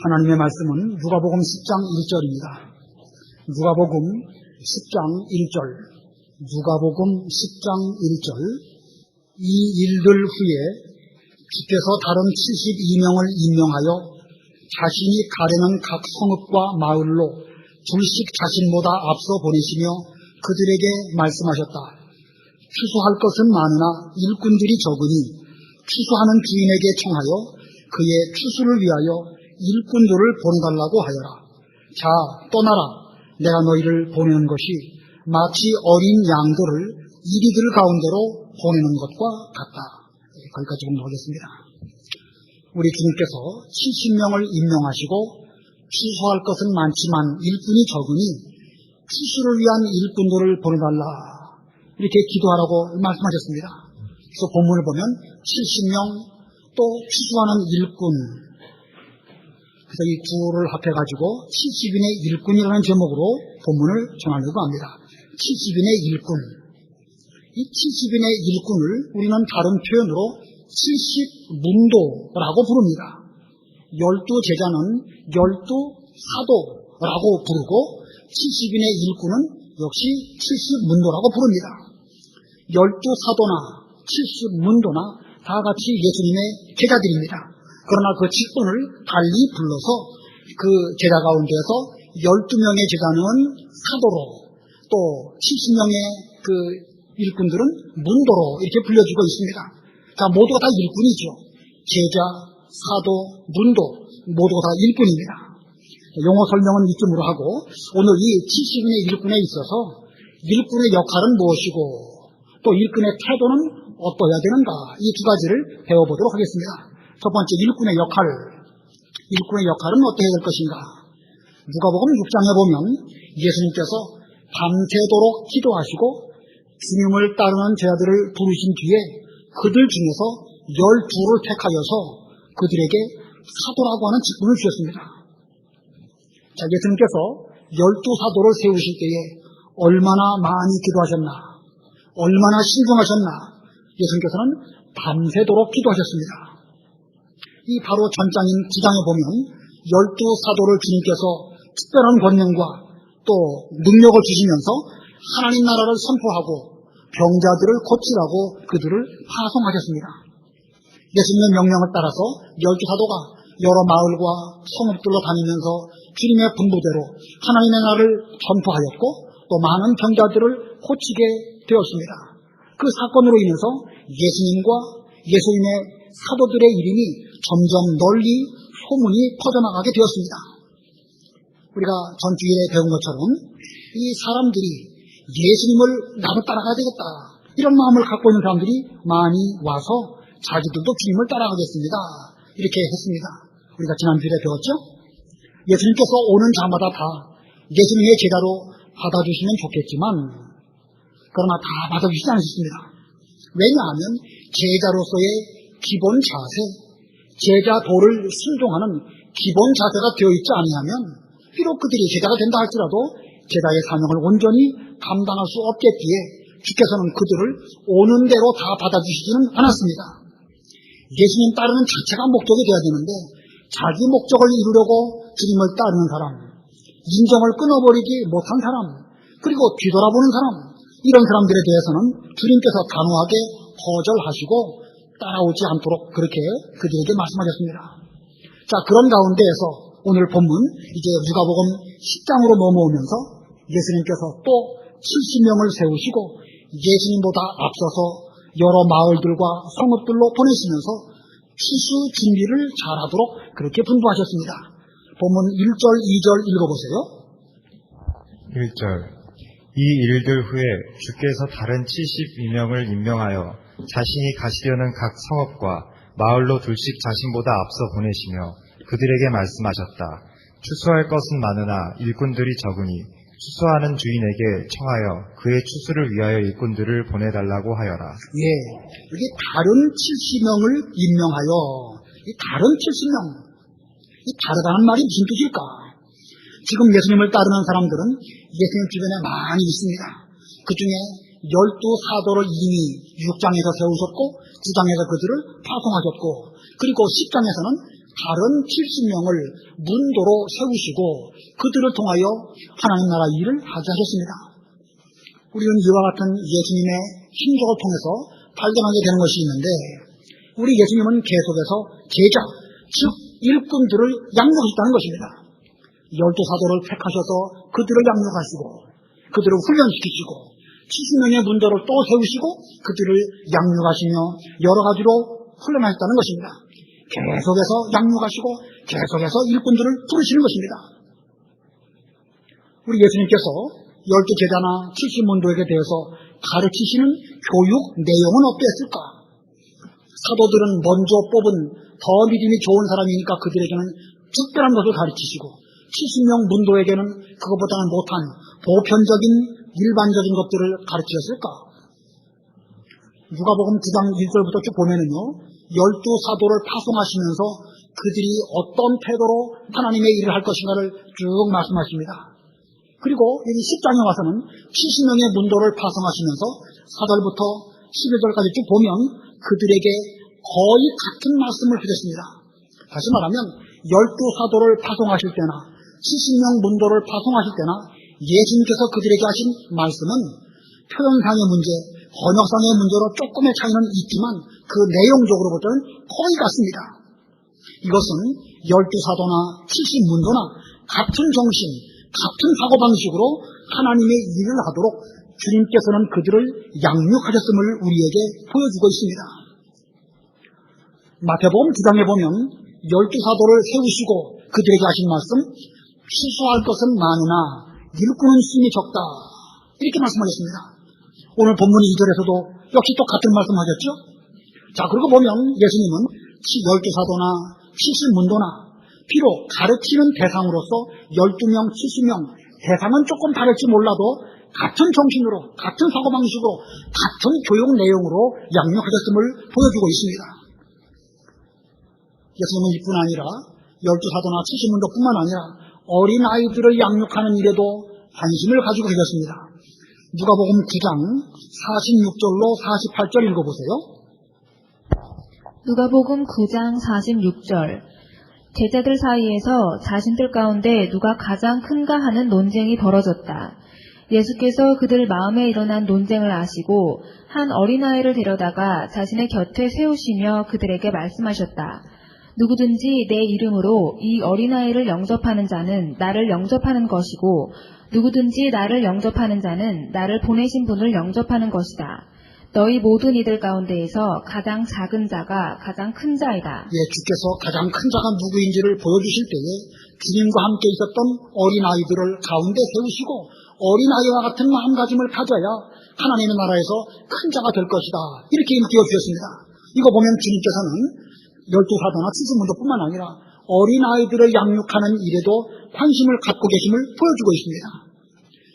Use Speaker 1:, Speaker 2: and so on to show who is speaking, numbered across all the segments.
Speaker 1: 하나님의 말씀은 누가복음 10장 1절입니다. 누가복음 10장 1절. 누가복음 10장 1절. 이 일들 후에 주께서 다른 72명을 임명하여 자신이 가려는 각 성읍과 마을로 둘씩 자신보다 앞서 보내시며 그들에게 말씀하셨다. 추수할 것은 많으나 일꾼들이 적으니 추수하는 주인에게 청하여 그의 추수를 위하여 일꾼들을 보내달라고 하여라. 자, 떠나라. 내가 너희를 보내는 것이 마치 어린 양들을 이리들 가운데로 보내는 것과 같다. 거기까지 공부하겠습니다. 우리 주님께서 70명을 임명하시고 추수할 것은 많지만 일꾼이 적으니 추수를 위한 일꾼들을 보내달라. 이렇게 기도하라고 말씀하셨습니다. 그래서 본문을 보면 70명 또 추수하는 일꾼. 그래서 이 둘을 합해가지고 70인의 일꾼이라는 제목으로 본문을 전하려고 합니다. 70인의 일꾼. 이 70인의 일꾼을 우리는 다른 표현으로 70문도라고 부릅니다. 12제자는 12사도라고 부르고 70인의 일꾼은 역시 70문도라고 부릅니다. 12사도나 70문도나 다 같이 예수님의 제자들입니다. 그러나 그 7분을 달리 불러서 그 제자 가운데서 12명의 제자는 사도로 또 70명의 그 일꾼들은 문도로 이렇게 불려지고 있습니다. 자, 모두가 다 일꾼이죠. 제자, 사도, 문도 모두가 다 일꾼입니다. 용어 설명은 이쯤으로 하고 오늘 이 70인의 일꾼에 있어서 일꾼의 역할은 무엇이고 또 일꾼의 태도는 어떠해야 되는가 이 두 가지를 배워보도록 하겠습니다. 첫 번째 일꾼의 역할. 일꾼의 역할은 어떻게 될 것인가. 누가복음 6장에 보면 예수님께서 밤새도록 기도하시고 주님을 따르는 제자들을 부르신 뒤에 그들 중에서 12를 택하여서 그들에게 사도라고 하는 직분을 주셨습니다. 자, 예수님께서 12사도를 세우실 때에 얼마나 많이 기도하셨나, 얼마나 신중하셨나. 예수님께서는 밤새도록 기도하셨습니다. 이 바로 전장인 9장에 보면 12사도를 주님께서 특별한 권능과 또 능력을 주시면서 하나님 나라를 선포하고 병자들을 고치라고 그들을 파송하셨습니다. 예수님의 명령을 따라서 12사도가 여러 마을과 성읍들로 다니면서 주님의 분부대로 하나님의 나라를 전포하였고 또 많은 병자들을 고치게 되었습니다. 그 사건으로 인해서 예수님과 예수님의 사도들의 이름이 점점 널리 소문이 퍼져나가게 되었습니다. 우리가 전주일에 배운 것처럼 이 사람들이 예수님을 나도 따라가야 되겠다 이런 마음을 갖고 있는 사람들이 많이 와서 자기들도 주님을 따라가겠습니다 이렇게 했습니다. 우리가 지난주에 배웠죠. 예수님께서 오는 자마다 다 예수님의 제자로 받아주시면 좋겠지만 그러나 다 받아주시지 않으셨습니다. 왜냐하면 제자로서의 기본 자세, 제자 도를 순종하는 기본 자세가 되어 있지 아니하면 비록 그들이 제자가 된다 할지라도 제자의 사명을 온전히 감당할 수 없겠기에 주께서는 그들을 오는 대로 다 받아주시지는 않았습니다. 예수님 따르는 자체가 목적이 되어야 되는데 자기 목적을 이루려고 주님을 따르는 사람, 인정을 끊어버리지 못한 사람, 그리고 뒤돌아보는 사람, 이런 사람들에 대해서는 주님께서 단호하게 거절하시고 따라오지 않도록 그렇게 그들에게 말씀하셨습니다. 자, 그런 가운데에서 오늘 본문 이제 누가복음 10장으로 넘어오면서 예수님께서 또 70명을 세우시고 예수님보다 앞서서 여러 마을들과 성읍들로 보내시면서 추수 준비를 잘하도록 그렇게 분부하셨습니다. 본문 1절, 2절 읽어보세요.
Speaker 2: 1절. 이 일들 후에 주께서 다른 72명을 임명하여 자신이 가시려는 각 성읍과 마을로 둘씩 자신보다 앞서 보내시며 그들에게 말씀하셨다. 추수할 것은 많으나 일꾼들이 적으니 추수하는 주인에게 청하여 그의 추수를 위하여 일꾼들을 보내달라고 하여라.
Speaker 1: 예, 이게 다른 70명을 임명하여 이 다른 70명, 이 다르다는 말이 무슨 뜻일까? 지금 예수님을 따르는 사람들은 예수님 주변에 많이 있습니다. 그 중에 12사도를 이미 6장에서 세우셨고 9장에서 그들을 파송하셨고 그리고 10장에서는 다른 70명을 문도로 세우시고 그들을 통하여 하나님 나라 일을 하게 하셨습니다. 우리는 이와 같은 예수님의 행적을 통해서 발견하게 되는 것이 있는데, 우리 예수님은 계속해서 제자, 즉 일꾼들을 양육하셨다는 것입니다. 12사도를 택하셔서 그들을 양육하시고 그들을 훈련시키시고 70명의 문도를 또 세우시고 그들을 양육하시며 여러 가지로 훈련하셨다는 것입니다. 계속해서 양육하시고 계속해서 일꾼들을 부르시는 것입니다. 우리 예수님께서 12제자나 70문도에게 대해서 가르치시는 교육 내용은 어땠을까? 사도들은 먼저 뽑은 더 믿음이 좋은 사람이니까 그들에게는 특별한 것을 가르치시고 70명 문도에게는 그것보다는 못한 보편적인 일반적인 것들을 가르치셨을까? 누가복음 9장 1절부터 쭉 보면은요, 12사도를 파송하시면서 그들이 어떤 태도로 하나님의 일을 할 것인가를 쭉 말씀하십니다. 그리고 여기 10장에 와서는 70명의 문도를 파송하시면서 4절부터 11절까지 쭉 보면 그들에게 거의 같은 말씀을 하셨습니다. 다시 말하면 12사도를 파송하실 때나 70명 문도를 파송하실 때나 예수님께서 그들에게 하신 말씀은 표현상의 문제, 번역상의 문제로 조금의 차이는 있지만 그 내용적으로부터는 거의 같습니다. 이것은 12사도나 70문도나 같은 정신, 같은 사고방식으로 하나님의 일을 하도록 주님께서는 그들을 양육하셨음을 우리에게 보여주고 있습니다. 마태복음 9장에 보면 12사도를 세우시고 그들에게 하신 말씀, 취소할 것은 많으나 일꾼은 수임이 적다, 이렇게 말씀하셨습니다. 오늘 본문 2절에서도 역시 또 같은 말씀하셨죠. 자, 그리고 보면 예수님은 12사도나 70문도나 비록 가르치는 대상으로서 12명, 70명 대상은 조금 다를지 몰라도 같은 정신으로, 같은 사고방식으로, 같은 교육 내용으로 양육하셨음을 보여주고 있습니다. 예수님은 이뿐 아니라 12사도나 70문도뿐만 아니라 어린아이들을 양육하는 일에도 관심을 가지고 계셨습니다. 누가복음 9장 46절로 48절 읽어보세요.
Speaker 3: 누가복음 9장 46절. 제자들 사이에서 자신들 가운데 누가 가장 큰가 하는 논쟁이 벌어졌다. 예수께서 그들 마음에 일어난 논쟁을 아시고 한 어린아이를 데려다가 자신의 곁에 세우시며 그들에게 말씀하셨다. 누구든지 내 이름으로 이 어린아이를 영접하는 자는 나를 영접하는 것이고 누구든지 나를 영접하는 자는 나를 보내신 분을 영접하는 것이다. 너희 모든 이들 가운데에서 가장 작은 자가 가장 큰 자이다.
Speaker 1: 예, 주께서 가장 큰 자가 누구인지를 보여주실 때에 주님과 함께 있었던 어린아이들을 가운데 세우시고 어린아이와 같은 마음가짐을 가져야 하나님의 나라에서 큰 자가 될 것이다, 이렇게 일깨워 주셨습니다. 이거 보면 주님께서는 12사도나 70문도뿐만 아니라 어린아이들을 양육하는 일에도 관심을 갖고 계심을 보여주고 있습니다.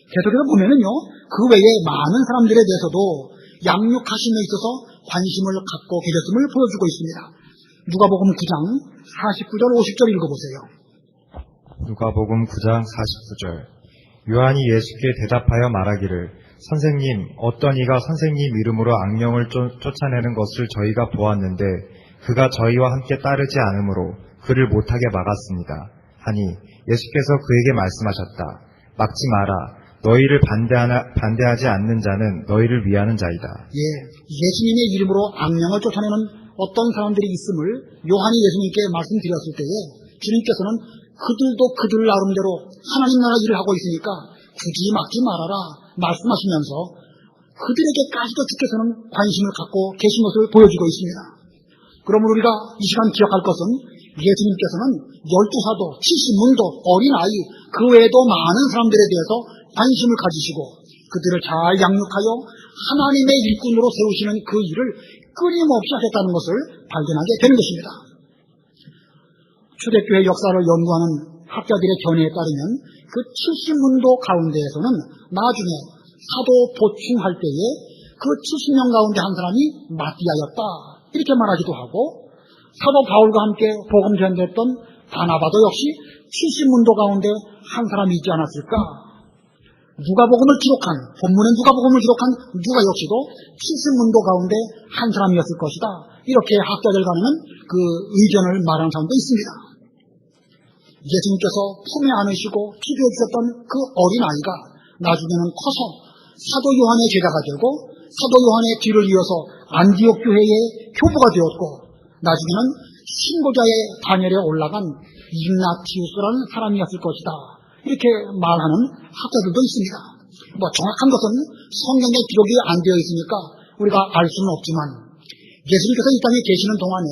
Speaker 1: 계속해서 보면은요, 그 외에 많은 사람들에 대해서도 양육하심에 있어서 관심을 갖고 계셨음을 보여주고 있습니다. 누가복음 9장 49절 50절 읽어보세요.
Speaker 2: 누가복음 9장 49절. 요한이 예수께 대답하여 말하기를 선생님, 어떤 이가 선생님 이름으로 악령을 쫓아내는 것을 저희가 보았는데 그가 저희와 함께 따르지 않으므로 그를 못하게 막았습니다. 하니 예수께서 그에게 말씀하셨다. 막지 마라. 너희를 반대하지 않는 자는 너희를 위하는 자이다.
Speaker 1: 예, 예수님의 이름으로 악령을 쫓아내는 어떤 사람들이 있음을 요한이 예수님께 말씀드렸을 때에 주님께서는 그들도 그들 나름대로 하나님 나라 일을 하고 있으니까 굳이 막지 말아라 말씀하시면서 그들에게까지도 주께서는 관심을 갖고 계신 것을 보여주고 있습니다. 그러므로 우리가 이 시간 기억할 것은 예수님께서는 12사도, 70문도, 어린아이, 그 외에도 많은 사람들에 대해서 관심을 가지시고 그들을 잘 양육하여 하나님의 일꾼으로 세우시는 그 일을 끊임없이 하셨다는 것을 발견하게 되는 것입니다. 초대교회 역사를 연구하는 학자들의 견해에 따르면 그 70문도 가운데에서는 나중에 사도 보충할 때에 그 70명 가운데 한 사람이 마띠아였다, 이렇게 말하기도 하고, 사도 바울과 함께 복음 전도했던 바나바도 역시 70문도 가운데 한 사람이 있지 않았을까. 누가복음을 기록한, 본문의 누가복음을 기록한 누가 역시도 70문도 가운데 한 사람이었을 것이다. 이렇게 학자들 간에는 그 의견을 말하는 사람도 있습니다. 예수님께서 품에 안으시고 기도해 주셨던 그 어린아이가 나중에는 커서 사도 요한의 제자가 되고 사도 요한의 뒤를 이어서 안디옥 교회의 교부가 되었고 나중에는 신고자의 반열에 올라간 ig나티우스라는 사람이었을 것이다. 이렇게 말하는 학자들도 있습니다. 정확한 것은 성경에 기록이 안 되어 있으니까 우리가 알 수는 없지만 예수님께서 이 땅에 계시는 동안에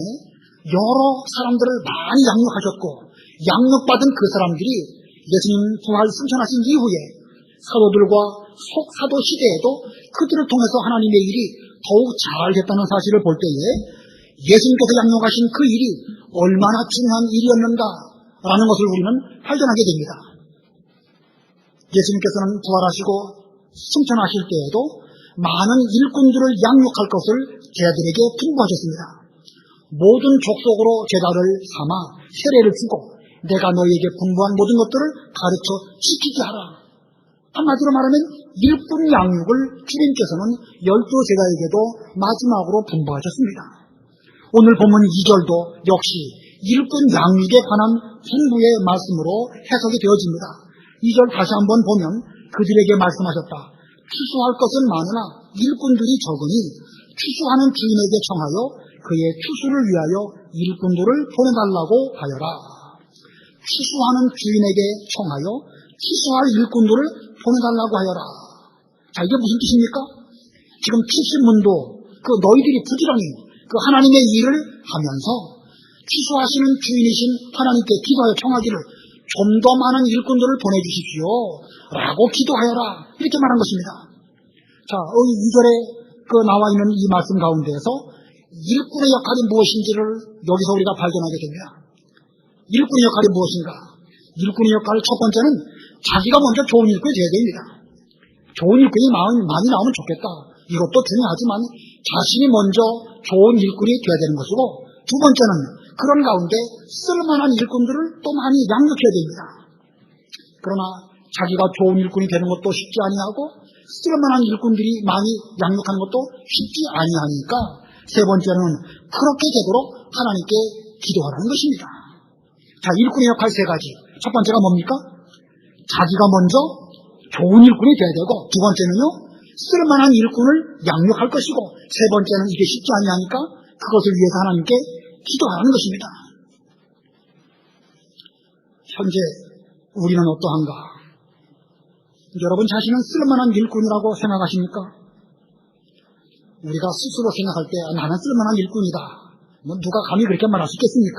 Speaker 1: 여러 사람들을 많이 양육하셨고 양육받은 그 사람들이 예수님 부활 승천하신 이후에 사도들과 속사도 시대에도 그들을 통해서 하나님의 일이 더욱 잘 됐다는 사실을 볼 때에 예수님께서 양육하신 그 일이 얼마나 중요한 일이었는가라는 것을 우리는 발견하게 됩니다. 예수님께서는 부활하시고 승천하실 때에도 많은 일꾼들을 양육할 것을 제자들에게 분부하셨습니다. 모든 족속으로 제자를 삼아 세례를 주고 내가 너희에게 분부한 모든 것들을 가르쳐 지키게 하라. 한마디로 말하면 일꾼 양육을 주님께서는 12 제자에게도 마지막으로 분부하셨습니다. 오늘 본문 2절도 역시 일꾼 양육에 관한 분부의 말씀으로 해석이 되어집니다. 2절 다시 한번 보면 그들에게 말씀하셨다. 추수할 것은 많으나 일꾼들이 적으니 추수하는 주인에게 청하여 그의 추수를 위하여 일꾼들을 보내달라고 하여라. 추수하는 주인에게 청하여 추수할 일꾼들을 보내달라고 하여라. 자, 이게 무슨 뜻입니까? 지금 70문도 너희들이 부지런히 하나님의 일을 하면서 추수하시는 주인이신 하나님께 기도하여 청하기를 좀 더 많은 일꾼들을 보내주십시오 라고 기도하여라. 이렇게 말한 것입니다. 자, 2절에 나와 있는 이 말씀 가운데에서 일꾼의 역할이 무엇인지를 여기서 우리가 발견하게 됩니다. 일꾼의 역할이 무엇인가? 일꾼의 역할 첫 번째는 자기가 먼저 좋은 일꾼이 되어야 됩니다. 좋은 일꾼이 많이 나오면 좋겠다. 이것도 중요하지만 자신이 먼저 좋은 일꾼이 되어야 되는 것이고 두 번째는 그런 가운데 쓸만한 일꾼들을 또 많이 양육해야 됩니다. 그러나 자기가 좋은 일꾼이 되는 것도 쉽지 아니하고 쓸만한 일꾼들이 많이 양육하는 것도 쉽지 아니하니까 세 번째는 그렇게 되도록 하나님께 기도하라는 것입니다. 자, 일꾼의 역할 세 가지. 첫 번째가 뭡니까? 자기가 먼저 좋은 일꾼이 되어야 되고 두 번째는요 쓸만한 일꾼을 양육할 것이고 세 번째는 이게 쉽지 아니하니까 그것을 위해서 하나님께 기도하라는 것입니다. 현재 우리는 어떠한가? 여러분 자신은 쓸만한 일꾼이라고 생각하십니까? 우리가 스스로 생각할 때 나는 쓸만한 일꾼이다. 누가 감히 그렇게 말할 수 있겠습니까?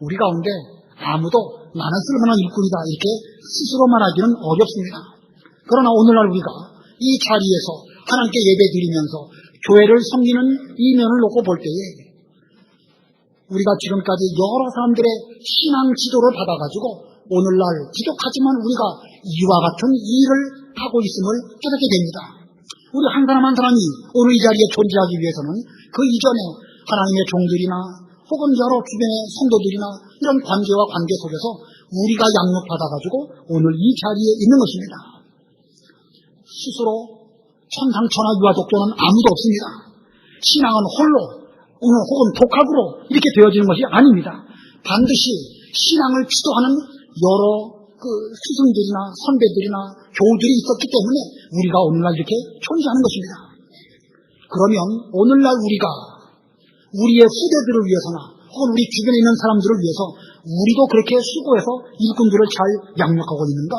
Speaker 1: 우리 가운데 아무도 나는 쓸만한 일꾼이다 이렇게 스스로 말하기는 어렵습니다. 그러나 오늘날 우리가 이 자리에서 하나님께 예배드리면서 교회를 섬기는 이면을 놓고 볼 때에 우리가 지금까지 여러 사람들의 신앙 지도를 받아가지고 오늘날 부족하지만 우리가 이와 같은 일을 하고 있음을 깨닫게 됩니다. 우리 한 사람 한 사람이 오늘 이 자리에 존재하기 위해서는 그 이전에 하나님의 종들이나 혹은 여러 주변의 성도들이나 이런 관계와 관계 속에서 우리가 양육받아가지고 오늘 이 자리에 있는 것입니다. 스스로 천상천하 유아독존은 아무도 없습니다. 신앙은 홀로 혹은 독학으로 이렇게 되어지는 것이 아닙니다. 반드시 신앙을 지도하는 여러 스승들이나 선배들이나 교우들이 있었기 때문에 우리가 오늘날 이렇게 존재하는 것입니다. 그러면 오늘날 우리가 우리의 후대들을 위해서나 혹은 우리 주변에 있는 사람들을 위해서 우리도 그렇게 수고해서 일꾼들을 잘 양육하고 있는가?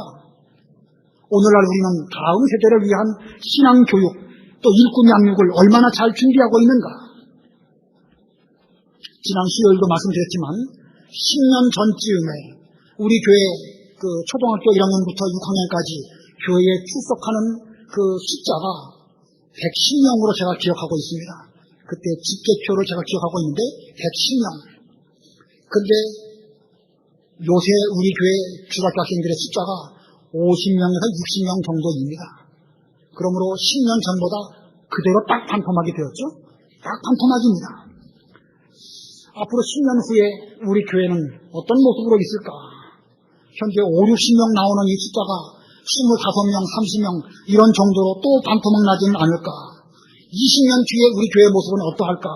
Speaker 1: 오늘날 우리는 다음 세대를 위한 신앙교육 또 일꾼 양육을 얼마나 잘 준비하고 있는가? 지난 수요일도 말씀드렸지만 10년 전쯤에 우리 교회 초등학교 1학년부터 6학년까지 교회에 출석하는 숫자가 110명으로 제가 기억하고 있습니다. 그때 집계표를 제가 기억하고 있는데 110명. 그런데 요새 우리 교회 중학교 학생들의 숫자가 50명에서 60명 정도입니다. 그러므로 10년 전보다 그대로 딱 반토막이 되었죠. 딱 반토막입니다. 앞으로 10년 후에 우리 교회는 어떤 모습으로 있을까? 현재 5, 60명 나오는 이 숫자가 25명, 30명 이런 정도로 또 반토막 나지는 않을까? 20년 뒤에 우리 교회 모습은 어떠할까?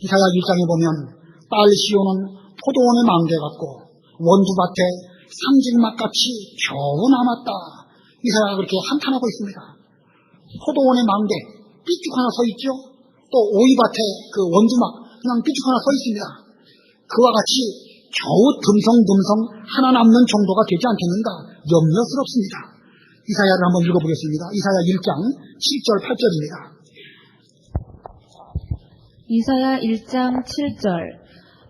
Speaker 1: 이사야 1장에 보면 딸 시온은 포도원의 망대 같고 원두밭에 상징막같이 겨우 남았다. 이사야가 그렇게 한탄하고 있습니다. 포도원의 망대 삐쭉 하나 서 있죠. 또 오이밭에 그 원두막 그냥 삐쭉 하나 서 있습니다. 그와 같이 겨우 듬성듬성 하나 남는 정도가 되지 않겠는가 염려스럽습니다. 이사야를 한번 읽어보겠습니다. 이사야 1장 7절 8절입니다.
Speaker 3: 이사야 1장 7절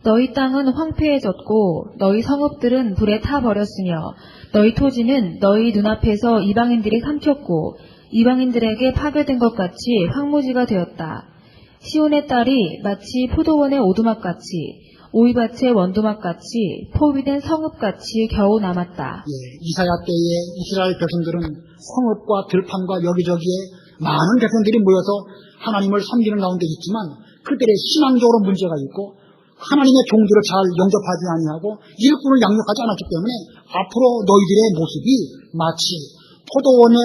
Speaker 3: 너희 땅은 황폐해졌고 너희 성읍들은 불에 타버렸으며 너희 토지는 너희 눈앞에서 이방인들이 삼켰고 이방인들에게 파괴된 것 같이 황무지가 되었다. 시온의 딸이 마치 포도원의 오두막같이 오이밭의 원두막같이 포위된 성읍같이 겨우 남았다.
Speaker 1: 이사야 때에 이스라엘 백성들은 성읍과 들판과 여기저기에 많은 백성들이 모여서 하나님을 섬기는 가운데 있지만 그들의 신앙적으로 문제가 있고 하나님의 종들을 잘 영접하지 아니하고 일꾼을 양육하지 않았기 때문에 앞으로 너희들의 모습이 마치 포도원의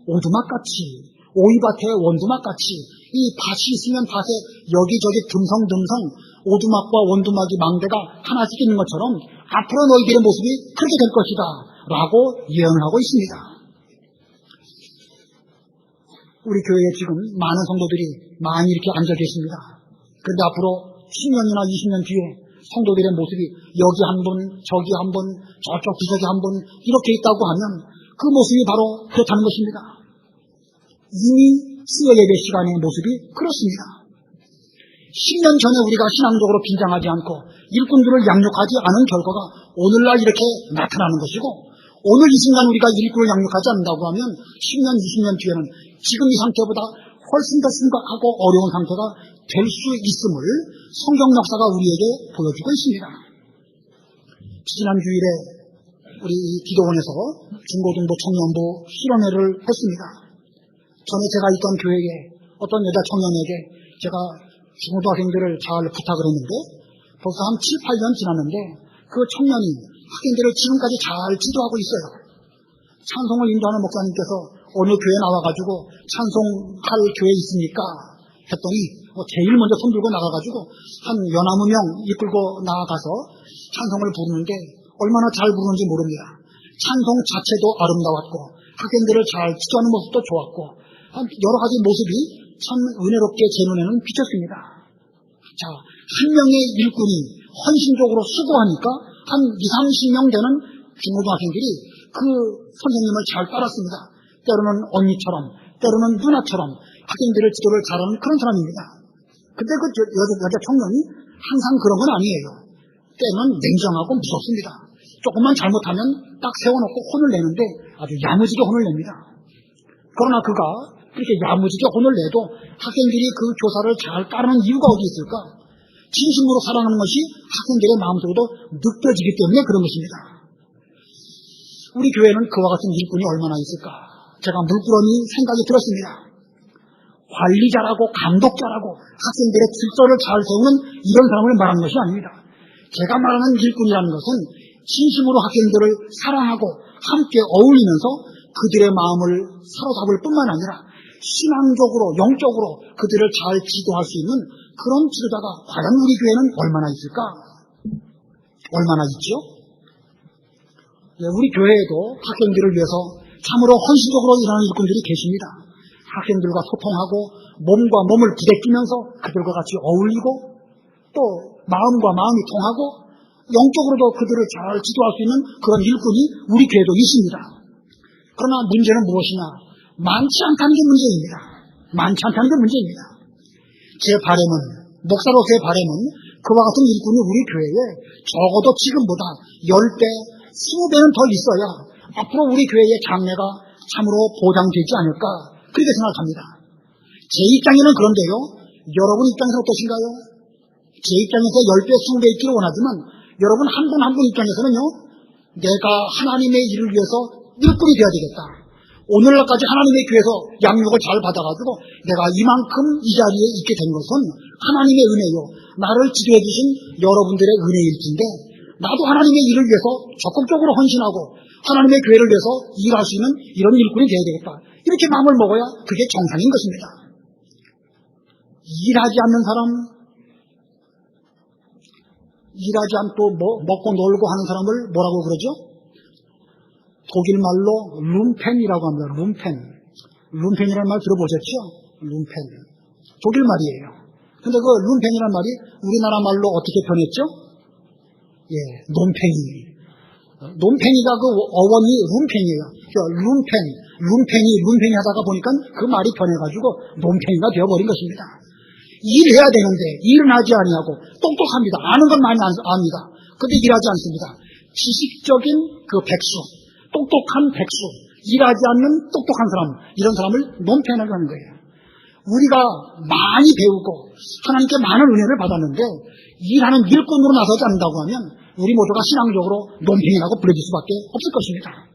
Speaker 1: 오두막같이 오이밭의 원두막같이 이 밭이 있으면 밭에 여기저기 듬성듬성 오두막과 원두막이 망대가 하나씩 있는 것처럼 앞으로 너희들의 모습이 그렇게 될 것이다 라고 예언을 하고 있습니다. 우리 교회에 지금 많은 성도들이 많이 이렇게 앉아 계십니다. 그런데 앞으로 10년이나 20년 뒤에 성도들의 모습이 여기 한 분, 저기 한 분, 저쪽 구석에 한 분 이렇게 있다고 하면 그 모습이 바로 그렇다는 것입니다. 이미 수요 예배 시간의 모습이 그렇습니다. 10년 전에 우리가 신앙적으로 긴장하지 않고 일꾼들을 양육하지 않은 결과가 오늘날 이렇게 나타나는 것이고 오늘 이 순간 우리가 일꾼을 양육하지 않는다고 하면 10년, 20년 뒤에는 지금 이 상태보다 훨씬 더 심각하고 어려운 상태가 될 수 있음을 성경 역사가 우리에게 보여주고 있습니다. 지난 주일에 우리 기도원에서 중고등부 청년부 실험회를 했습니다. 전에 제가 있던 교회에 어떤 여자 청년에게 제가 중고등학생들을 잘 부탁을 했는데 벌써 한 7, 8년 지났는데 그 청년이 학생들을 지금까지 잘 지도하고 있어요. 찬송을 인도하는 목사님께서 어느 교회에 나와가지고 찬송할 교회 있습니까? 했더니 제일 먼저 손들고 나가가지고 한 연하무 명 이끌고 나가서 찬송을 부르는데 얼마나 잘 부르는지 모릅니다. 찬송 자체도 아름다웠고 학생들을 잘 지도하는 모습도 좋았고 여러 가지 모습이 참 은혜롭게 제 눈에는 비쳤습니다. 자, 한 명의 일꾼이 헌신적으로 수고하니까 한 20, 30명 되는 중고등학생들이 그 선생님을 잘 따랐습니다. 때로는 언니처럼, 때로는 누나처럼 학생들의 지도를 잘하는 그런 사람입니다. 근데 그 여자 청년이 항상 그런 건 아니에요. 때는 냉정하고 무섭습니다. 조금만 잘못하면 딱 세워놓고 혼을 내는데 아주 야무지게 혼을 냅니다. 그러나 그가 그렇게 야무지게 혼을 내도 학생들이 그 교사를 잘 따르는 이유가 어디 있을까? 진심으로 사랑하는 것이 학생들의 마음속에도 느껴지기 때문에 그런 것입니다. 우리 교회는 그와 같은 일꾼이 얼마나 있을까? 제가 물끄러미 생각이 들었습니다. 관리자라고 감독자라고 학생들의 질서를 잘 세우는 이런 사람을 말하는 것이 아닙니다. 제가 말하는 일꾼이라는 것은 진심으로 학생들을 사랑하고 함께 어울리면서 그들의 마음을 사로잡을 뿐만 아니라 신앙적으로 영적으로 그들을 잘 지도할 수 있는 그런 지도자가 과연 우리 교회는 얼마나 있을까? 얼마나 있죠? 우리 교회에도 학생들을 위해서 참으로 헌신적으로 일하는 일꾼들이 계십니다. 학생들과 소통하고 몸과 몸을 부대끼면서 그들과 같이 어울리고 또 마음과 마음이 통하고 영적으로도 그들을 잘 지도할 수 있는 그런 일꾼이 우리 교회도 있습니다. 그러나 문제는 무엇이냐? 많지 않다는 게 문제입니다. 많지 않다는 게 문제입니다. 제 바람은, 목사로서의 바람은 그와 같은 일꾼이 우리 교회에 적어도 지금보다 10배, 20배는 더 있어야 앞으로 우리 교회의 장래가 참으로 보장되지 않을까 그렇게 생각합니다. 제 입장에는 그런데요. 여러분 입장에서 어떠신가요? 제 입장에서 10배, 20배 있기를 원하지만 여러분 한 분 한 분 입장에서는요. 내가 하나님의 일을 위해서 일꾼이 되어야 되겠다. 오늘날까지 하나님의 교회에서 양육을 잘 받아가지고 내가 이만큼 이 자리에 있게 된 것은 하나님의 은혜요. 나를 지도해 주신 여러분들의 은혜일 텐데 나도 하나님의 일을 위해서 적극적으로 헌신하고 하나님의 교회를 위해서 일할 수 있는 이런 일꾼이 되어야 되겠다. 이렇게 마음을 먹어야 그게 정상인 것입니다. 일하지 않는 사람, 일하지 않고 먹고 놀고 하는 사람을 뭐라고 그러죠? 독일 말로 룸펜이라고 합니다. 룸펜이라는 말 들어보셨죠? 룸펜. 독일 말이에요. 근데 그 룸펜이라는 말이 우리나라 말로 어떻게 변했죠? 예, 논팽이. 논팽이가 그 어원이 룸펜이에요. 룸펜이 하다가 보니까 그 말이 변해가지고 논팽이가 되어버린 것입니다. 일해야 되는데 일은 하지 아니하고 똑똑합니다. 아는 건 많이 압니다. 근데 일하지 않습니다. 지식적인 그 백수, 똑똑한 백수, 일하지 않는 똑똑한 사람, 이런 사람을 논펜이라고 하는 거예요. 우리가 많이 배우고 하나님께 많은 은혜를 받았는데 일하는 일꾼으로 나서지 않는다고 하면 우리 모두가 신앙적으로 논팽이라고 불려질 수밖에 없을 것입니다.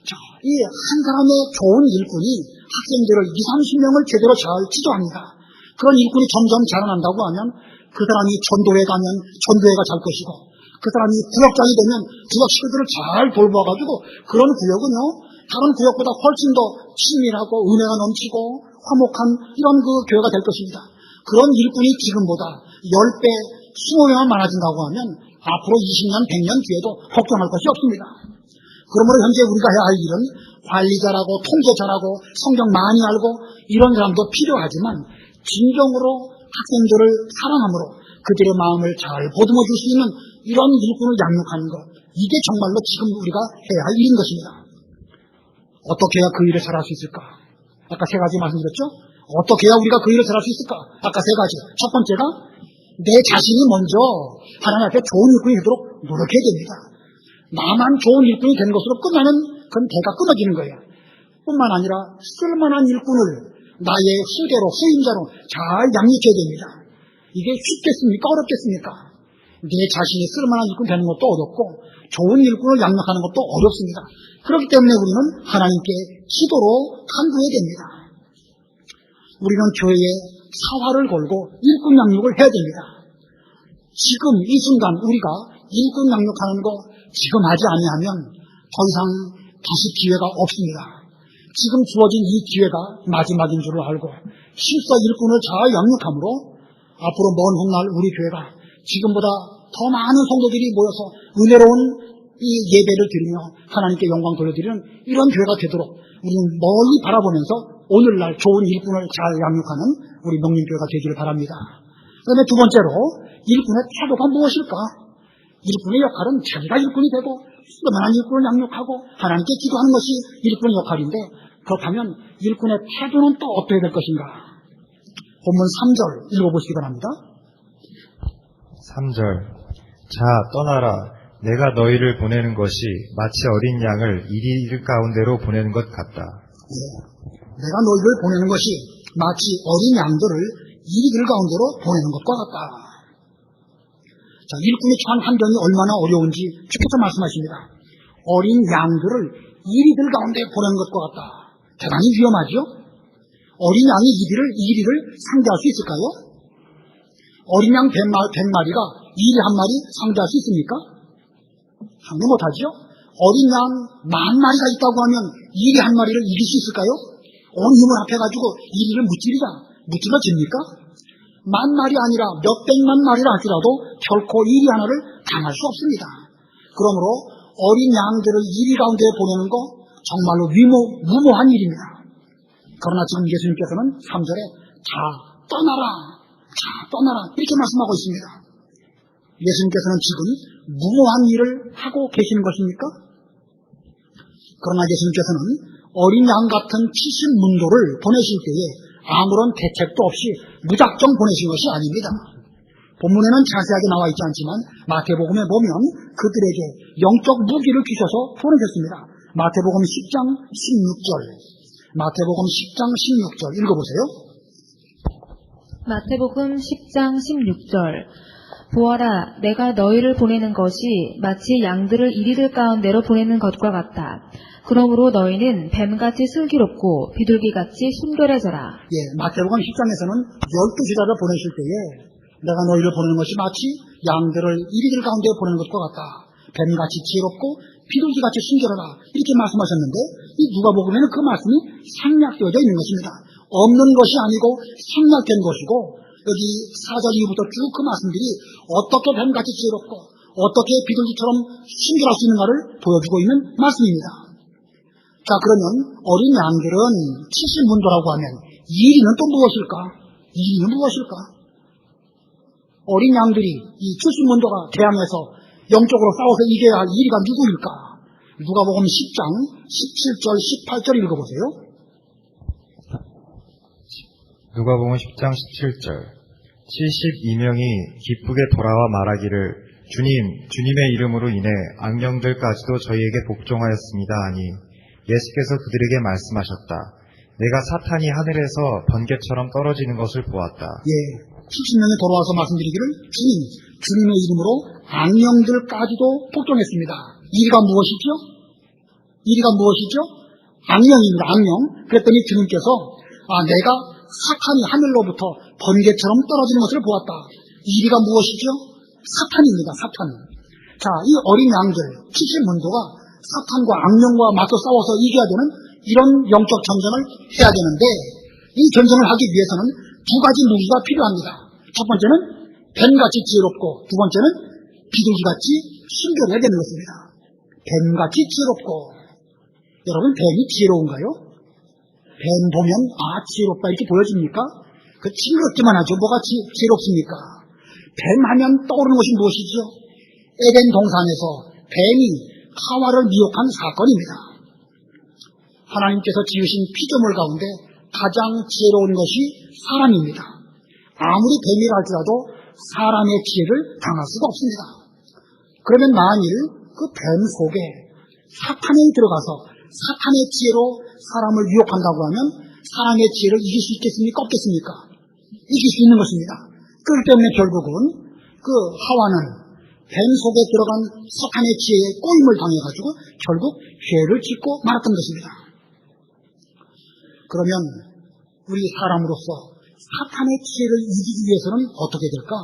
Speaker 1: 자, 이 한 사람의 좋은 일꾼이 학생들을 20-30명을 제대로 잘 지도합니다. 그런 일꾼이 점점 자라난다고 하면 그 사람이 전도회 가면 전도회가 잘 것이고 그 사람이 구역장이 되면 구역 식구들을 잘 돌보아가지고 그런 구역은요 다른 구역보다 훨씬 더 친밀하고 은혜가 넘치고 화목한 이런 그 교회가 될 것입니다. 그런 일꾼이 지금보다 10배, 20배만 많아진다고 하면 앞으로 20년, 100년 뒤에도 걱정할 것이 없습니다. 그러므로 현재 우리가 해야 할 일은 관리 잘하고 통제 잘하고 성경 많이 알고 이런 사람도 필요하지만 진정으로 학생들을 사랑함으로 그들의 마음을 잘 보듬어 줄 수 있는 이런 일꾼을 양육하는 것, 이게 정말로 지금 우리가 해야 할 일인 것입니다. 어떻게 해야 그 일을 잘할 수 있을까? 아까 3가지 말씀드렸죠? 어떻게 해야 우리가 그 일을 잘할 수 있을까? 아까 3가지. 첫 번째가 내 자신이 먼저 하나님 앞에 좋은 일꾼이 되도록 노력해야 됩니다. 나만 좋은 일꾼이 되는 것으로 끝나면 그건 대가 끊어지는 거예요. 뿐만 아니라 쓸만한 일꾼을 나의 후대로, 후임자로 잘 양육해야 됩니다. 이게 쉽겠습니까? 어렵겠습니까? 내 자신이 쓸만한 일꾼 되는 것도 어렵고 좋은 일꾼을 양육하는 것도 어렵습니다. 그렇기 때문에 우리는 하나님께 기도로 간구해야 됩니다. 우리는 교회에 사활을 걸고 일꾼 양육을 해야 됩니다. 지금 이 순간 우리가 일꾼 양육하는 거 지금 하지 아니하면 더 이상 다시 기회가 없습니다. 지금 주어진 이 기회가 마지막인 줄을 알고 실서 일꾼을 잘 양육함으로 앞으로 먼 훗날 우리 교회가 지금보다 더 많은 성도들이 모여서 은혜로운 이 예배를 드리며 하나님께 영광 돌려드리는 이런 교회가 되도록 우리는 멀리 바라보면서 오늘날 좋은 일꾼을 잘 양육하는 우리 명림교회가 되기를 바랍니다. 그다음에 두 번째로 일꾼의 태도가 무엇일까? 일꾼의 역할은 자기가 일꾼이 되고 쓸만한 일꾼을 양육하고 하나님께 기도하는 것이 일꾼의 역할인데 그렇다면 일꾼의 태도는 또 어떻게 될 것인가? 본문 3절 읽어보시기 바랍니다.
Speaker 2: 3절. 자, 떠나라. 내가 너희를 보내는 것이 마치 어린 양을 이리 가운데로 보내는 것 같다.
Speaker 1: 내가 너희를 보내는 것이 마치 어린 양들을 이리들 가운데로 보내는 것과 같다. 자, 일꾼이 처한 환경이 얼마나 어려운지 주께서 말씀하십니다. 어린 양들을 이리들 가운데 보내는 것과 같다. 대단히 위험하죠? 어린 양이 이리를 상대할 수 있을까요? 어린 양 100마리가 이리 한 마리 상대할 수 있습니까? 상대 못하죠? 어린 양 10,000마리가 있다고 하면 이리 한 마리를 이길 수 있을까요? 온 힘을 합해가지고 이리를 무찔러집니까? 10,000마리 아니라 몇백만 마리라 할지라도 결코 이리 하나를 당할 수 없습니다. 그러므로 어린 양들을 이리 가운데 보내는 거 정말로 무모한 일입니다. 그러나 지금 예수님께서는 3절에 자, 떠나라 이렇게 말씀하고 있습니다. 예수님께서는 지금 무모한 일을 하고 계시는 것입니까? 그러나 예수님께서는 어린 양 같은 70문도를 보내실 때에 아무런 대책도 없이 무작정 보내신 것이 아닙니다. 본문에는 자세하게 나와 있지 않지만 마태복음에 보면 그들에게 영적 무기를 주셔서 보내셨습니다. 마태복음 10장 16절 읽어보세요.
Speaker 3: 마태복음 10장 16절. 보아라, 내가 너희를 보내는 것이 마치 양들을 이리들 가운데로 보내는 것과 같다. 그러므로 너희는 뱀같이 슬기롭고 비둘기같이 순결해져라.
Speaker 1: 마태복음 10장에서는 12제자를 보내실 때에 내가 너희를 보내는 것이 마치 양들을 이리들 가운데 보내는 것과 같다. 뱀같이 지혜롭고 비둘기같이 순결하라. 이렇게 말씀하셨는데 이 누가복음에는 그 말씀이 생략되어져 있는 것입니다. 없는 것이 아니고 생략된 것이고 여기 4절 이후부터 쭉 그 말씀들이 어떻게 뱀같이 지혜롭고 어떻게 비둘기처럼 순결할 수 있는가를 보여주고 있는 말씀입니다. 자, 그러면 어린 양들은 70문도라고 하면 1위는 또 무엇일까? 1위는 무엇일까? 어린 양들이 이 70문도가 대항해서 영적으로 싸워서 이겨야 할 1위가 누구일까? 누가복음 10장 17절 18절 읽어보세요.
Speaker 2: 누가복음 10장 17절 72명이 기쁘게 돌아와 말하기를 주님의 이름으로 인해 악령들까지도 저희에게 복종하였습니다 하니 예수께서 그들에게 말씀하셨다. 내가 사탄이 하늘에서 번개처럼 떨어지는 것을 보았다.
Speaker 1: 예, 70명이 돌아와서 말씀드리기를 주님의 이름으로 악령들까지도 복종했습니다. 1위가 무엇이죠? 1위가 무엇이죠? 악령입니다. 악령. 그랬더니 주님께서 내가 사탄이 하늘로부터 번개처럼 떨어지는 것을 보았다. 1위가 무엇이죠? 사탄입니다. 사탄. 자, 이 어린 양들 70문도가 사탄과 악령과 맞서 싸워서 이겨야 되는 이런 영적 전쟁을 해야 되는데 이 전쟁을 하기 위해서는 두 가지 무기가 필요합니다. 첫 번째는 뱀같이 지혜롭고 두 번째는 비둘기같이 순결해야 되는 것입니다. 뱀같이 지혜롭고 여러분 뱀이 지혜로운가요? 뱀 보면 지혜롭다 이렇게 보여집니까? 그 징그럽기만 하죠. 뭐가 지혜롭습니까? 뱀 하면 떠오르는 것이 무엇이죠? 에덴 동산에서 뱀이 하와를 미혹한 사건입니다. 하나님께서 지으신 피조물 가운데 가장 지혜로운 것이 사람입니다. 아무리 뱀이라 할지라도 사람의 지혜를 당할 수가 없습니다. 그러면 만일 그 뱀 속에 사탄이 들어가서 사탄의 지혜로 사람을 유혹한다고 하면 사람의 지혜를 이길 수 있겠습니까? 없겠습니까? 이길 수 있는 것입니다. 그렇기 때문에 결국은 그 하와는 뱀 속에 들어간 사탄의 지혜에 꼬임을 당해가지고 결국 죄를 짓고 말았던 것입니다. 그러면 우리 사람으로서 사탄의 지혜를 이기기 위해서는 어떻게 될까?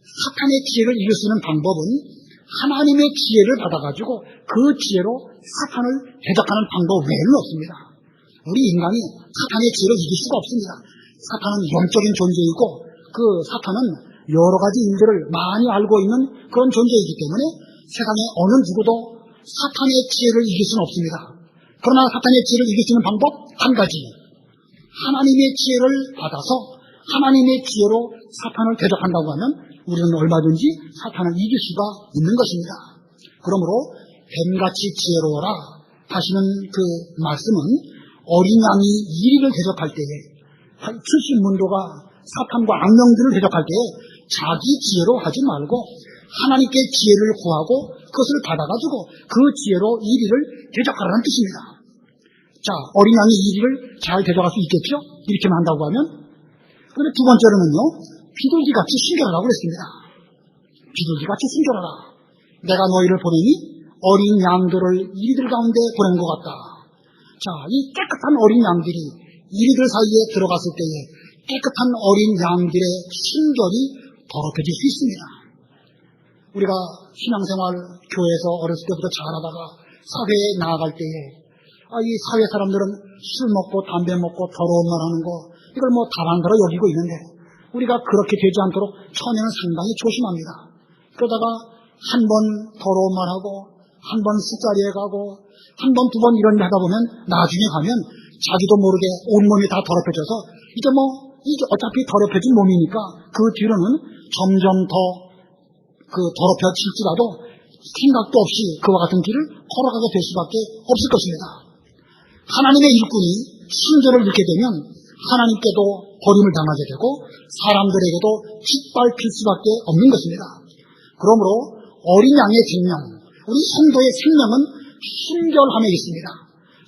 Speaker 1: 사탄의 지혜를 이길 수 있는 방법은 하나님의 지혜를 받아가지고 그 지혜로 사탄을 대적하는 방법 외에는 없습니다. 우리 인간이 사탄의 지혜를 이길 수가 없습니다. 사탄은 영적인 존재이고 그 사탄은 여러 가지 일들을 많이 알고 있는 그런 존재이기 때문에 세상에 어느 누구도 사탄의 지혜를 이길 수는 없습니다. 그러나 사탄의 지혜를 이길 수 있는 방법 한 가지. 하나님의 지혜를 받아서 하나님의 지혜로 사탄을 대적한다고 하면 우리는 얼마든지 사탄을 이길 수가 있는 것입니다. 그러므로 뱀같이 지혜로워라 하시는 그 말씀은 어린 양이 이리를 대적할 때에 70문도가 사탄과 악령들을 대적할 때에 자기 지혜로 하지 말고 하나님께 지혜를 구하고 그것을 받아가지고 그 지혜로 이리를 대적하라는 뜻입니다. 자, 어린 양이 이리를 잘 대적할 수 있겠죠? 이렇게만 한다고 하면. 그런데 두 번째로는요, 비둘기같이 순결하라고 그랬습니다. 비둘기같이 순결하라. 내가 너희를 보내니 어린 양들을 이리들 가운데 보낸 것 같다. 자, 이 깨끗한 어린 양들이 이리들 사이에 들어갔을 때에 깨끗한 어린 양들의 순결이 더럽혀질 수 있습니다. 우리가 신앙생활 교회에서 어렸을 때부터 잘하다가 사회에 나아갈 때에 이 사회 사람들은 술 먹고 담배 먹고 더러운 말 하는 거 이걸 뭐 다반대로 여기고 있는데 우리가 그렇게 되지 않도록 처음에는 상당히 조심합니다. 그러다가 한 번 더러운 말 하고 한 번 술자리에 가고 한 번 두 번 이런 일 하다 보면 나중에 가면 자기도 모르게 온몸이 다 더럽혀져서 이게 어차피 더럽혀진 몸이니까 그 뒤로는 점점 더 더럽혀질지라도 생각도 없이 그와 같은 길을 걸어가게 될 수밖에 없을 것입니다. 하나님의 일꾼이 순결을 잃게 되면 하나님께도 버림을 당하게 되고 사람들에게도 짓밟힐 수밖에 없는 것입니다. 그러므로 어린 양의 생명, 우리 성도의 생명은 순결함에 있습니다.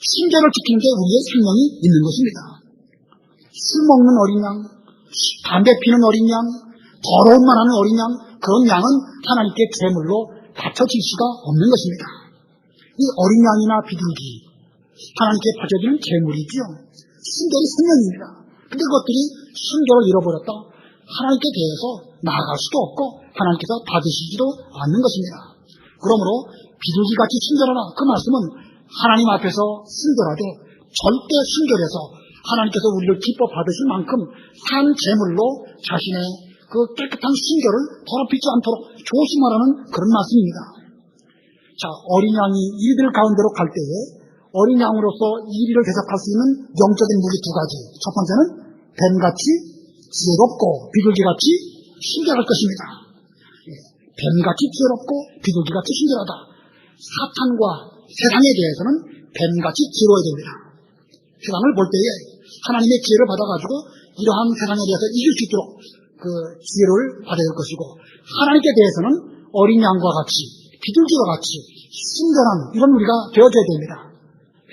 Speaker 1: 순결을 지키는 게 우리의 생명이 있는 것입니다. 술 먹는 어린 양, 담배 피는 어린 양, 더러운 말 하는 어린 양, 그런 양은 하나님께 제물로 바쳐질 수가 없는 것입니다. 이 어린 양이나 비둘기, 하나님께 바쳐지는 제물이지요. 순결이 생명입니다. 근데 그것들이 순결을 잃어버렸다. 하나님께 대해서 나아갈 수도 없고 하나님께서 받으시지도 않는 것입니다. 그러므로 비둘기같이 순결하라. 그 말씀은 하나님 앞에서 순결하되 절대 순결해서 하나님께서 우리를 기뻐 받으실 만큼 산 제물로 자신의 그 깨끗한 순결을 더럽히지 않도록 조심하라는 그런 말씀입니다. 자, 어린 양이 이리들 가운데로 갈 때에 어린 양으로서 이리를 대접할 수 있는 영적인 무기 두 가지. 첫 번째는 뱀같이 지혜롭고 비둘기같이 순결할 것입니다. 뱀같이 지혜롭고 비둘기같이 순결하다. 사탄과 세상에 대해서는 뱀같이 지혜로워야 됩니다. 세상을 볼 때에 하나님의 지혜를 받아가지고 이러한 세상에 대해서 이길 수 있도록 그 지혜를 받아야 될 것이고, 하나님께 대해서는 어린 양과 같이 비둘기와 같이 순결한 이런 우리가 되어져야 됩니다.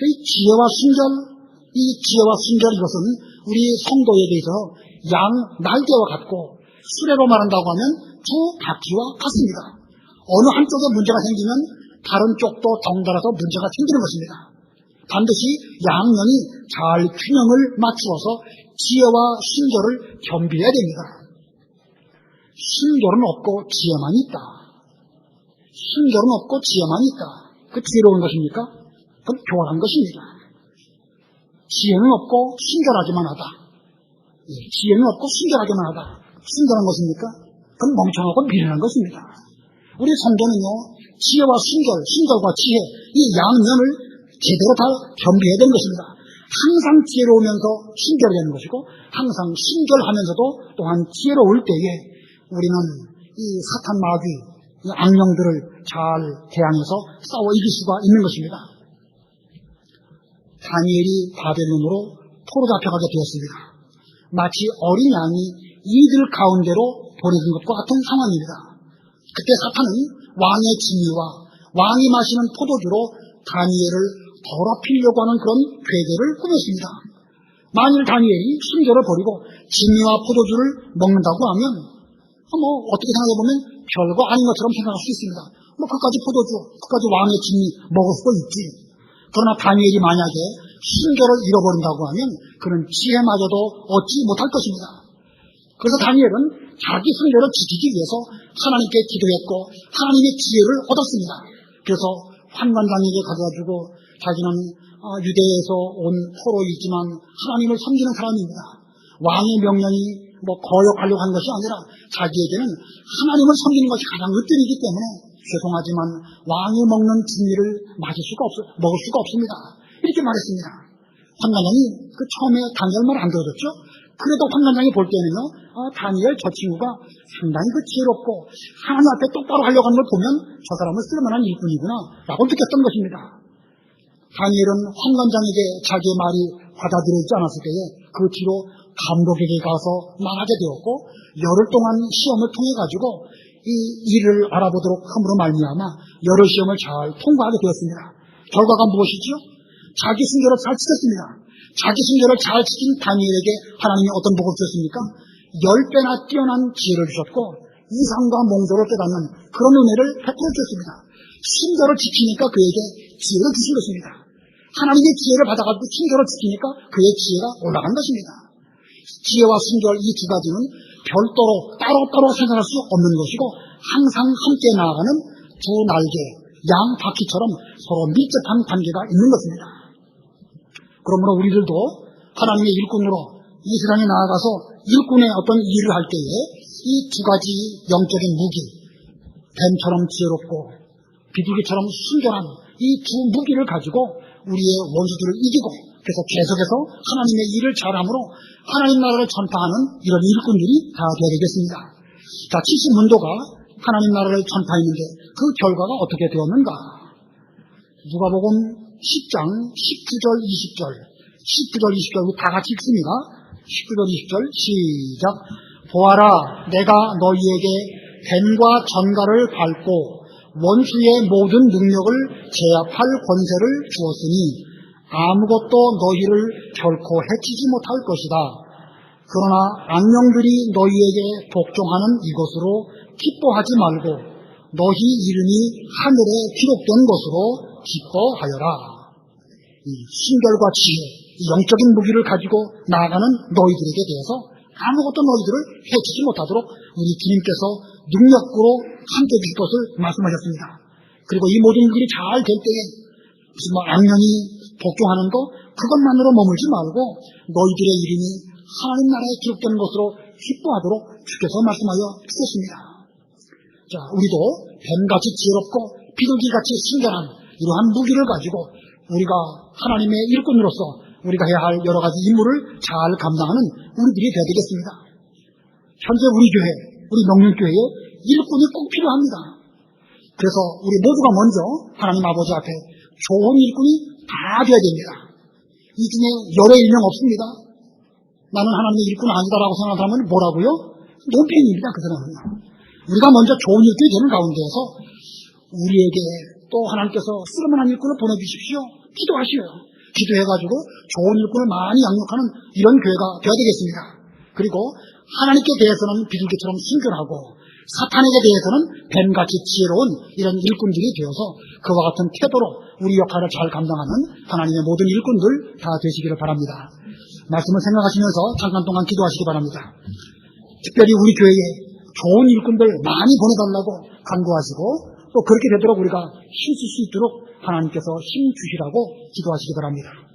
Speaker 1: 이 지혜와 순결 이것은 우리 성도에 대해서 양 날개와 같고, 수레로 말한다고 하면 두 바퀴와 같습니다. 어느 한쪽에 문제가 생기면 다른 쪽도 덩달아서 문제가 생기는 것입니다. 반드시 양면이 잘 균형을 맞추어서 지혜와 순결을 겸비해야 됩니다. 순결은 없고 지혜만 있다. 순결은 없고 지혜만 있다. 그 지혜로운 것입니까? 그건 교활한 것입니다. 지혜는 없고 순결하기만 하다. 지혜는 없고 순결하기만 하다. 순결한 것입니까? 그건 멍청하고 미련한 것입니다. 우리 성도는요, 지혜와 순결과 지혜, 이 양면을 제대로 다 겸비해야 되는 것입니다. 항상 지혜로우면서 순결해야 되는 것이고, 항상 순결하면서도 또한 지혜로울 때에 우리는 이 사탄 마귀, 이 악령들을 잘 대항해서 싸워 이길 수가 있는 것입니다. 다니엘이 바벨론으로 포로 잡혀가게 되었습니다. 마치 어린 양이 이들 가운데로 보내진 것과 같은 상황입니다. 그때 사탄은 왕의 진미와 왕이 마시는 포도주로 다니엘을 더럽히려고 하는 그런 괴계를 꾸몄습니다. 만일 다니엘이 순결을 버리고 진미와 포도주를 먹는다고 하면 어떻게 생각해보면 별거 아닌 것처럼 생각할 수 있습니다. 그까지 포도주, 그까지 왕의 진미 먹을 수도 있지. 그러나 다니엘이 만약에 순결을 잃어버린다고 하면 그는 지혜마저도 얻지 못할 것입니다. 그래서 다니엘은 자기 순결을 지키기 위해서 하나님께 기도했고 하나님의 지혜를 얻었습니다. 그래서 환관장에게 가가지고 자기는 유대에서 온 포로이지만 하나님을 섬기는 사람입니다. 왕의 명령이 거역하려고 한 것이 아니라 자기에게는 하나님을 섬기는 것이 가장 으뜸이기 때문에 죄송하지만 왕이 먹는 진미를 먹을 수가 없습니다. 이렇게 말했습니다. 환관장이 처음에 다니엘 말 안 들어줬죠? 그래도 환관장이 볼 때는요, 다니엘 저 친구가 상당히 지혜롭고 하나님 앞에 똑바로 하려고 하는 걸 보면 저 사람은 쓸만한 일꾼이구나 라고 느꼈던 것입니다. 다니엘은 환관장에게 자기의 말이 받아들여지지 않았을 때에 그 뒤로 감독에게 가서 말하게 되었고, 열흘 동안 시험을 통해 가지고 이 일을 알아보도록 함으로 말미암아 여러 시험을 잘 통과하게 되었습니다. 결과가 무엇이죠? 자기 순결을 잘 지켰습니다. 자기 순결을 잘 지킨 다니엘에게 하나님이 어떤 복을 주셨습니까? 10배나 뛰어난 지혜를 주셨고 이상과 몽조를 깨닫는 그런 은혜를 베풀어 주셨습니다. 순결을 지키니까 그에게 지혜를 주신 것입니다. 하나님의 지혜를 받아가지고 순결을 지키니까 그의 지혜가 올라간 것입니다. 지혜와 순결 이 두 가지는 별도로 따로따로 생각할 수 없는 것이고 항상 함께 나아가는 두 날개, 양 바퀴처럼 서로 밀접한 관계가 있는 것입니다. 그러므로 우리들도 하나님의 일꾼으로 이 세상에 나아가서 일꾼의 어떤 일을 할 때에 이 두 가지 영적인 무기, 뱀처럼 지혜롭고 비둘기처럼 순결한 이 두 무기를 가지고 우리의 원수들을 이기고 그래서 계속해서 하나님의 일을 잘함으로 하나님 나라를 전파하는 이런 일꾼들이 다 되어야 되겠습니다. 자, 70문도가 하나님 나라를 전파했는데 그 결과가 어떻게 되었는가? 누가복음 10장 19절 20절 19절 20절 우리 다 같이 읽습니다. 19절 20절 시작. 보아라, 내가 너희에게 뱀과 전갈을 밟고 원수의 모든 능력을 제압할 권세를 주었으니 아무것도 너희를 결코 해치지 못할 것이다. 그러나 악령들이 너희에게 복종하는 이것으로 기뻐하지 말고 너희 이름이 하늘에 기록된 것으로 기뻐하여라. 이 순결과 지혜, 이 영적인 무기를 가지고 나아가는 너희들에게 대해서 아무것도 너희들을 해치지 못하도록 우리 주님께서 능력으로 함께 해주실 것을 말씀하셨습니다. 그리고 이 모든 일들이 잘 될 때에 무슨 악령이 복종하는 것 그것만으로 머물지 말고 너희들의 이름이 하나님 나라에 기록되는 것으로 기뻐하도록 주께서 말씀하여 주셨습니다. 자, 우리도 뱀같이 지혜롭고 비둘기같이 신전한 이러한 무기를 가지고 우리가 하나님의 일꾼으로서 우리가 해야 할 여러 가지 임무를 잘 감당하는 우리들이 되어야 되겠습니다. 현재 우리 교회, 우리 명륜교회에 일꾼이 꼭 필요합니다. 그래서 우리 모두가 먼저 하나님 아버지 앞에 좋은 일꾼이 다 되어야 됩니다. 이 중에 열의 일명 없습니다. 나는 하나님의 일꾼 아니다라고 생각하는 사람은 뭐라고요? 논팽입니다. 그 사람은요. 우리가 먼저 좋은 일꾼이 되는 가운데에서 우리에게 또 하나님께서 쓸만한 일꾼을 보내주십시오. 기도하시오. 기도해가지고 좋은 일꾼을 많이 양육하는 이런 교회가 되어야 되겠습니다. 그리고 하나님께 대해서는 비둘기처럼 순결하고 사탄에게 대해서는 뱀같이 지혜로운 이런 일꾼들이 되어서 그와 같은 태도로 우리 역할을 잘 감당하는 하나님의 모든 일꾼들 다 되시기를 바랍니다. 말씀을 생각하시면서 잠깐 동안 기도하시기 바랍니다. 특별히 우리 교회에 좋은 일꾼들 많이 보내달라고 간구하시고 또 그렇게 되도록 우리가 힘쓸 수 있도록 하나님께서 힘 주시라고 기도하시기 바랍니다.